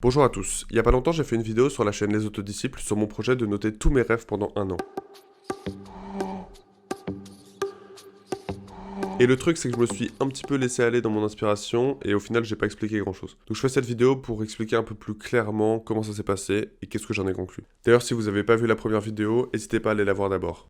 Bonjour à tous, il y a pas longtemps j'ai fait une vidéo sur la chaîne Les Autodisciples sur mon projet de noter tous mes rêves pendant un an. Et le truc c'est que je me suis un petit peu laissé aller dans mon inspiration et au final j'ai pas expliqué grand chose. Donc je fais cette vidéo pour expliquer un peu plus clairement comment ça s'est passé et qu'est-ce que j'en ai conclu. D'ailleurs si vous avez pas vu la première vidéo, n'hésitez pas à aller la voir d'abord.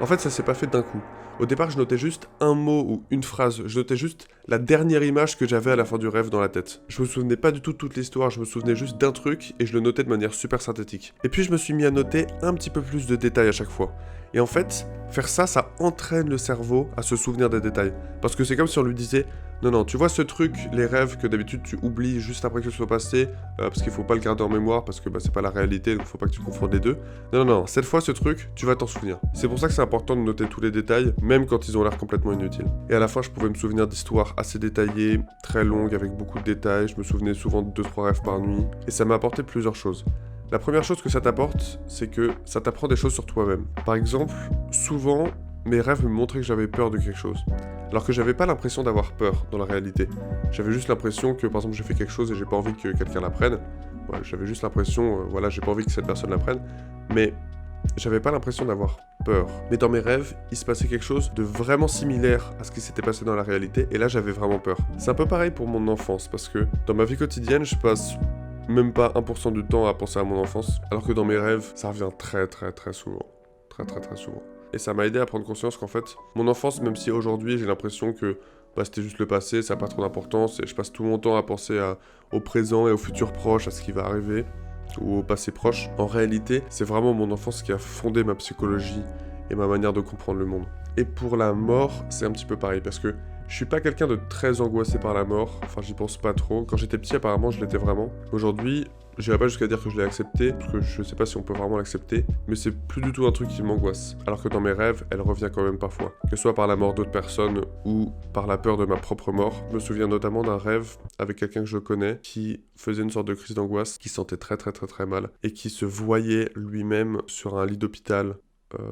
En fait, ça s'est pas fait d'un coup. Au départ, je notais juste un mot ou une phrase. Je notais juste la dernière image que j'avais à la fin du rêve dans la tête. Je me souvenais pas du tout de toute l'histoire, je me souvenais juste d'un truc et je le notais de manière super synthétique. Et puis je me suis mis à noter un petit peu plus de détails à chaque fois. Et en fait, faire ça, ça entraîne le cerveau à se souvenir des détails. Parce que c'est comme si on lui disait non, tu vois ce truc, les rêves que d'habitude tu oublies juste après que ce soit passé, parce qu'il faut pas le garder en mémoire, parce que c'est pas la réalité, donc faut pas que tu confondes les deux. Non, cette fois ce truc, tu vas t'en souvenir. C'est pour ça que c'est important de noter tous les détails, même quand ils ont l'air complètement inutiles. Et à la fin, je pouvais me souvenir d'histoires assez détaillées, très longues, avec beaucoup de détails, je me souvenais souvent de 2-3 rêves par nuit, et ça m'a apporté plusieurs choses. La première chose que ça t'apporte, c'est que ça t'apprend des choses sur toi-même. Par exemple, souvent, mes rêves me montraient que j'avais peur de quelque chose. Alors que j'avais pas l'impression d'avoir peur dans la réalité. J'avais juste l'impression que par exemple j'ai fait quelque chose et j'ai pas envie que quelqu'un l'apprenne. Ouais, j'avais juste l'impression, j'ai pas envie que cette personne l'apprenne. Mais j'avais pas l'impression d'avoir peur. Mais dans mes rêves, il se passait quelque chose de vraiment similaire à ce qui s'était passé dans la réalité. Et là j'avais vraiment peur. C'est un peu pareil pour mon enfance parce que dans ma vie quotidienne, je passe même pas 1% du temps à penser à mon enfance. Alors que dans mes rêves, ça revient très souvent. Très souvent. Et ça m'a aidé à prendre conscience qu'en fait, mon enfance, même si aujourd'hui j'ai l'impression que c'était juste le passé, ça n'a pas trop d'importance, et je passe tout mon temps à penser au présent et au futur proche, à ce qui va arriver, ou au passé proche, en réalité, c'est vraiment mon enfance qui a fondé ma psychologie et ma manière de comprendre le monde. Et pour la mort, c'est un petit peu pareil, parce que je suis pas quelqu'un de très angoissé par la mort, enfin j'y pense pas trop. Quand j'étais petit, apparemment, je l'étais vraiment. Aujourd'hui, j'irai pas jusqu'à dire que je l'ai accepté, parce que je sais pas si on peut vraiment l'accepter, mais c'est plus du tout un truc qui m'angoisse. Alors que dans mes rêves, elle revient quand même parfois. Que ce soit par la mort d'autres personnes ou par la peur de ma propre mort. Je me souviens notamment d'un rêve avec quelqu'un que je connais qui faisait une sorte de crise d'angoisse, qui sentait très mal, et qui se voyait lui-même sur un lit d'hôpital,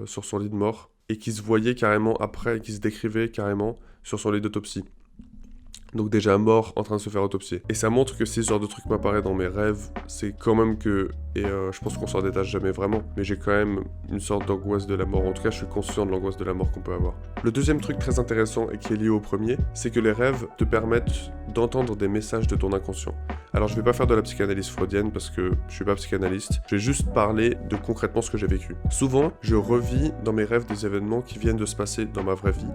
sur son lit de mort, et qui se voyait carrément après, et qui se décrivait carrément sur son lit d'autopsie. Donc déjà mort en train de se faire autopsier. Et ça montre que si ce genre de truc m'apparaît dans mes rêves, c'est quand même que... Et je pense qu'on s'en détache jamais vraiment, mais j'ai quand même une sorte d'angoisse de la mort. En tout cas, je suis conscient de l'angoisse de la mort qu'on peut avoir. Le deuxième truc très intéressant et qui est lié au premier, c'est que les rêves te permettent d'entendre des messages de ton inconscient. Alors je vais pas faire de la psychanalyse freudienne parce que je suis pas psychanalyste, je vais juste parler de concrètement ce que j'ai vécu. Souvent, je revis dans mes rêves des événements qui viennent de se passer dans ma vraie vie,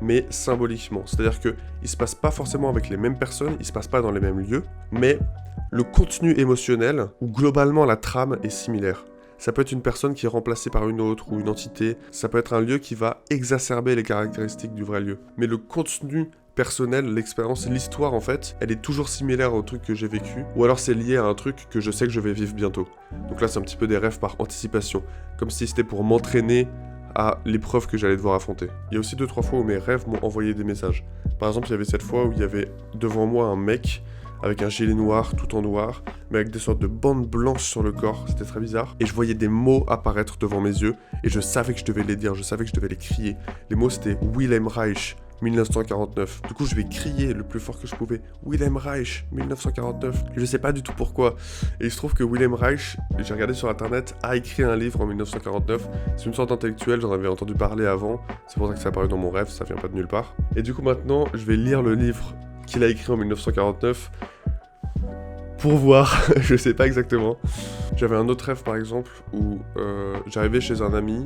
mais symboliquement. C'est-à-dire que il se passe pas forcément avec les mêmes personnes, il se passe pas dans les mêmes lieux, mais le contenu émotionnel, ou globalement la trame, est similaire. Ça peut être une personne qui est remplacée par une autre, ou une entité, ça peut être un lieu qui va exacerber les caractéristiques du vrai lieu. Mais le contenu personnel, l'expérience, l'histoire en fait, elle est toujours similaire au truc que j'ai vécu, ou alors c'est lié à un truc que je sais que je vais vivre bientôt. Donc là c'est un petit peu des rêves par anticipation, comme si c'était pour m'entraîner à l'épreuve que j'allais devoir affronter. Il y a aussi 2-3 fois où mes rêves m'ont envoyé des messages. Par exemple, il y avait cette fois où il y avait devant moi un mec avec un gilet noir, tout en noir, mais avec des sortes de bandes blanches sur le corps, c'était très bizarre. Et je voyais des mots apparaître devant mes yeux, et je savais que je devais les dire, je savais que je devais les crier. Les mots c'était Wilhelm Reich, 1949. Du coup, je vais crier le plus fort que je pouvais. Wilhelm Reich, 1949. Je sais pas du tout pourquoi. Et il se trouve que Wilhelm Reich, j'ai regardé sur internet, a écrit un livre en 1949. C'est une sorte d'intellectuel, j'en avais entendu parler avant. C'est pour ça que ça apparu dans mon rêve, ça vient pas de nulle part. Et du coup, maintenant, je vais lire le livre qu'il a écrit en 1949 pour voir, je sais pas exactement. J'avais un autre rêve par exemple où j'arrivais chez un ami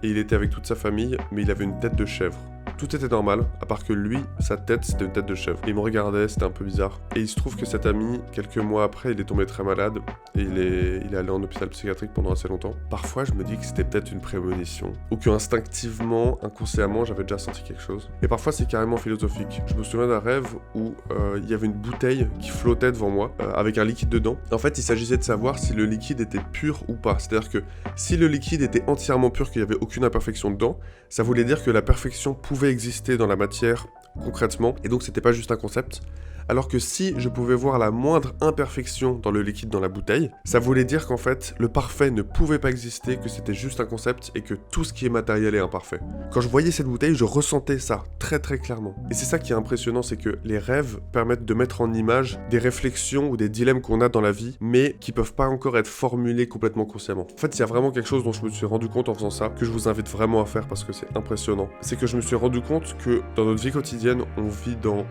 et il était avec toute sa famille, mais il avait une tête de chèvre. Tout était normal, à part que lui, sa tête, c'était une tête de chèvre. Il me regardait, c'était un peu bizarre. Et il se trouve que cet ami, quelques mois après, il est tombé très malade, et il est allé en hôpital psychiatrique pendant assez longtemps. Parfois, je me dis que c'était peut-être une prémonition, ou que instinctivement, inconsciemment, j'avais déjà senti quelque chose. Et parfois, c'est carrément philosophique. Je me souviens d'un rêve où il y avait une bouteille qui flottait devant moi, avec un liquide dedans. En fait, il s'agissait de savoir si le liquide était pur ou pas. C'est-à-dire que si le liquide était entièrement pur, qu'il n'y avait aucune imperfection dedans, ça voulait dire que la perfection pouvait exister dans la matière concrètement, et donc c'était pas juste un concept, Alors que si je pouvais voir la moindre imperfection dans le liquide dans la bouteille, ça voulait dire qu'en fait, le parfait ne pouvait pas exister, que c'était juste un concept et que tout ce qui est matériel est imparfait. Quand je voyais cette bouteille, je ressentais ça très très clairement. Et c'est ça qui est impressionnant, c'est que les rêves permettent de mettre en image des réflexions ou des dilemmes qu'on a dans la vie, mais qui peuvent pas encore être formulés complètement consciemment. En fait, il y a vraiment quelque chose dont je me suis rendu compte en faisant ça, que je vous invite vraiment à faire parce que c'est impressionnant. C'est que je me suis rendu compte que dans notre vie quotidienne, on vit dans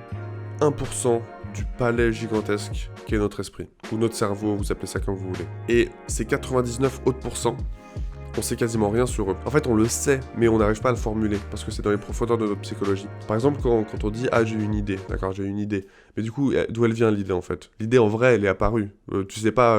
1% du palais gigantesque qu'est notre esprit, ou notre cerveau, vous appelez ça comme vous voulez. Et ces 99 autres pourcents, on sait quasiment rien sur eux. En fait, on le sait, mais on n'arrive pas à le formuler, parce que c'est dans les profondeurs de notre psychologie. Par exemple, quand on dit « Ah, j'ai une idée », d'accord, j'ai une idée. Mais du coup, d'où elle vient l'idée, en fait? L'idée, en vrai, elle est apparue. Tu sais pas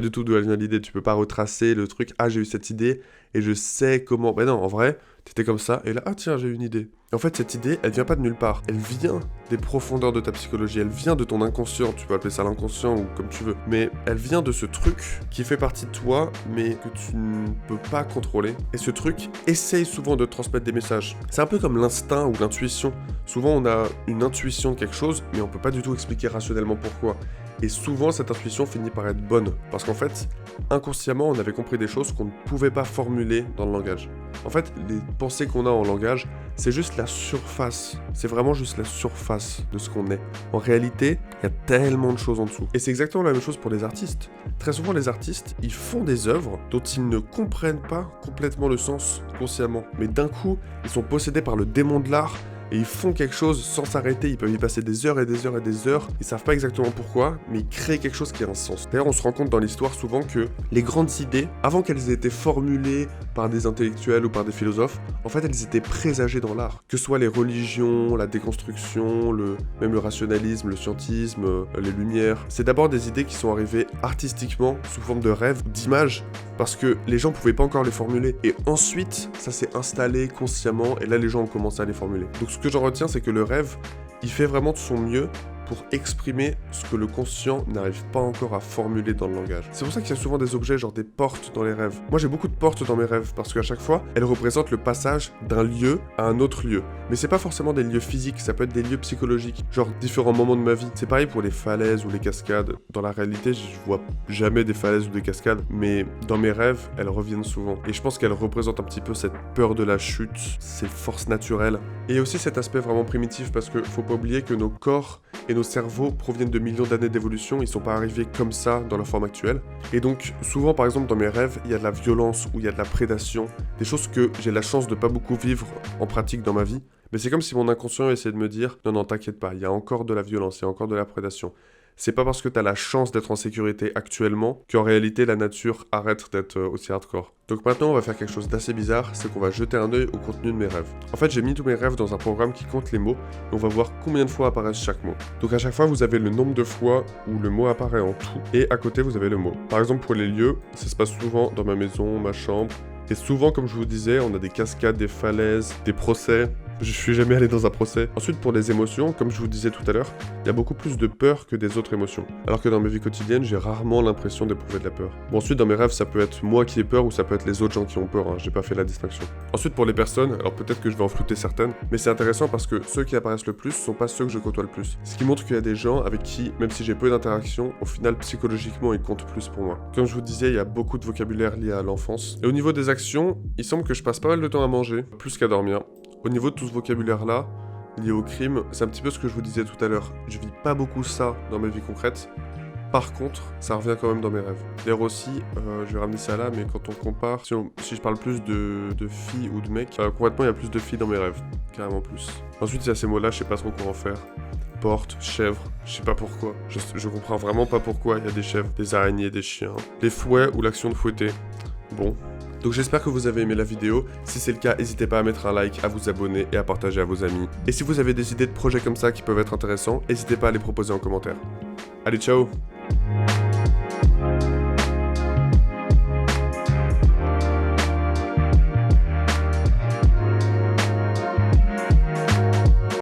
du tout d'où elle vient l'idée, tu peux pas retracer le truc « Ah, j'ai eu cette idée, et je sais comment... » Ben non, en vrai, t'étais comme ça, et là, ah tiens, j'ai une idée. Et en fait, cette idée, elle vient pas de nulle part. Elle vient des profondeurs de ta psychologie, elle vient de ton inconscient, tu peux appeler ça l'inconscient ou comme tu veux. Mais elle vient de ce truc qui fait partie de toi, mais que tu ne peux pas contrôler. Et ce truc essaye souvent de transmettre des messages. C'est un peu comme l'instinct ou l'intuition. Souvent, on a une intuition de quelque chose, mais on peut pas du tout expliquer rationnellement pourquoi. Et souvent, cette intuition finit par être bonne. Parce qu'en fait, inconsciemment, on avait compris des choses qu'on ne pouvait pas formuler dans le langage. En fait, les pensées qu'on a en langage, c'est juste la surface. C'est vraiment juste la surface de ce qu'on est. En réalité, il y a tellement de choses en dessous. Et c'est exactement la même chose pour les artistes. Très souvent, les artistes, ils font des œuvres dont ils ne comprennent pas complètement le sens consciemment. Mais d'un coup, ils sont possédés par le démon de l'art. Et ils font quelque chose sans s'arrêter, ils peuvent y passer des heures et des heures et des heures, ils savent pas exactement pourquoi, mais ils créent quelque chose qui a un sens. D'ailleurs, on se rend compte dans l'histoire souvent que les grandes idées, avant qu'elles aient été formulées par des intellectuels ou par des philosophes, en fait, elles étaient présagées dans l'art. Que ce soit les religions, la déconstruction, même le rationalisme, le scientisme, les lumières, c'est d'abord des idées qui sont arrivées artistiquement, sous forme de rêves, d'images, parce que les gens pouvaient pas encore les formuler. Et ensuite, ça s'est installé consciemment, et là, les gens ont commencé à les formuler. Donc, ce que j'en retiens, c'est que le rêve, il fait vraiment de son mieux pour exprimer ce que le conscient n'arrive pas encore à formuler dans le langage. C'est pour ça qu'il y a souvent des objets, genre des portes dans les rêves. Moi, j'ai beaucoup de portes dans mes rêves, parce qu'à chaque fois, elles représentent le passage d'un lieu à un autre lieu. Mais c'est pas forcément des lieux physiques, ça peut être des lieux psychologiques, genre différents moments de ma vie. C'est pareil pour les falaises ou les cascades. Dans la réalité, je vois jamais des falaises ou des cascades, mais dans mes rêves, elles reviennent souvent. Et je pense qu'elles représentent un petit peu cette peur de la chute, ces forces naturelles. Et aussi cet aspect vraiment primitif, parce que faut pas oublier que nos corps et nos cerveaux proviennent de millions d'années d'évolution, ils sont pas arrivés comme ça dans leur forme actuelle. Et donc, souvent par exemple dans mes rêves, il y a de la violence ou il y a de la prédation, des choses que j'ai la chance de pas beaucoup vivre en pratique dans ma vie, mais c'est comme si mon inconscient essayait de me dire « Non, non, t'inquiète pas, il y a encore de la violence, il y a encore de la prédation. » C'est pas parce que t'as la chance d'être en sécurité actuellement qu'en réalité la nature arrête d'être aussi hardcore. Donc maintenant on va faire quelque chose d'assez bizarre, c'est qu'on va jeter un œil au contenu de mes rêves. En fait j'ai mis tous mes rêves dans un programme qui compte les mots, et on va voir combien de fois apparaissent chaque mot. Donc à chaque fois vous avez le nombre de fois où le mot apparaît en tout, et à côté vous avez le mot. Par exemple pour les lieux, ça se passe souvent dans ma maison, ma chambre, et souvent comme je vous disais, on a des cascades, des falaises, des procès. Je suis jamais allé dans un procès. Ensuite, pour les émotions, comme je vous disais tout à l'heure, il y a beaucoup plus de peur que des autres émotions. Alors que dans ma vie quotidienne, j'ai rarement l'impression d'éprouver de la peur. Bon, ensuite, dans mes rêves, ça peut être moi qui ai peur ou ça peut être les autres gens qui ont peur, hein. J'ai pas fait la distinction. Ensuite, pour les personnes, alors peut-être que je vais en flouter certaines, mais c'est intéressant parce que ceux qui apparaissent le plus sont pas ceux que je côtoie le plus. Ce qui montre qu'il y a des gens avec qui, même si j'ai peu d'interactions, au final, psychologiquement, ils comptent plus pour moi. Comme je vous disais, il y a beaucoup de vocabulaire lié à l'enfance. Et au niveau des actions, il semble que je passe pas mal de temps à manger, plus qu'à dormir. Au niveau de tout ce vocabulaire-là, lié au crime, c'est un petit peu ce que je vous disais tout à l'heure. Je vis pas beaucoup ça dans ma vie concrète. Par contre, ça revient quand même dans mes rêves. D'ailleurs aussi, je vais ramener ça là, mais quand on compare, si je parle plus de filles ou de mecs, concrètement il y a plus de filles dans mes rêves. Carrément plus. Ensuite, il y a ces mots-là, je sais pas trop quoi en faire. Porte, chèvre, je sais pas pourquoi. Je comprends vraiment pas pourquoi il y a des chèvres, des araignées, des chiens. Les fouets ou l'action de fouetter. Bon. Donc j'espère que vous avez aimé la vidéo. Si c'est le cas, n'hésitez pas à mettre un like, à vous abonner et à partager à vos amis. Et si vous avez des idées de projets comme ça qui peuvent être intéressants, n'hésitez pas à les proposer en commentaire. Allez, ciao!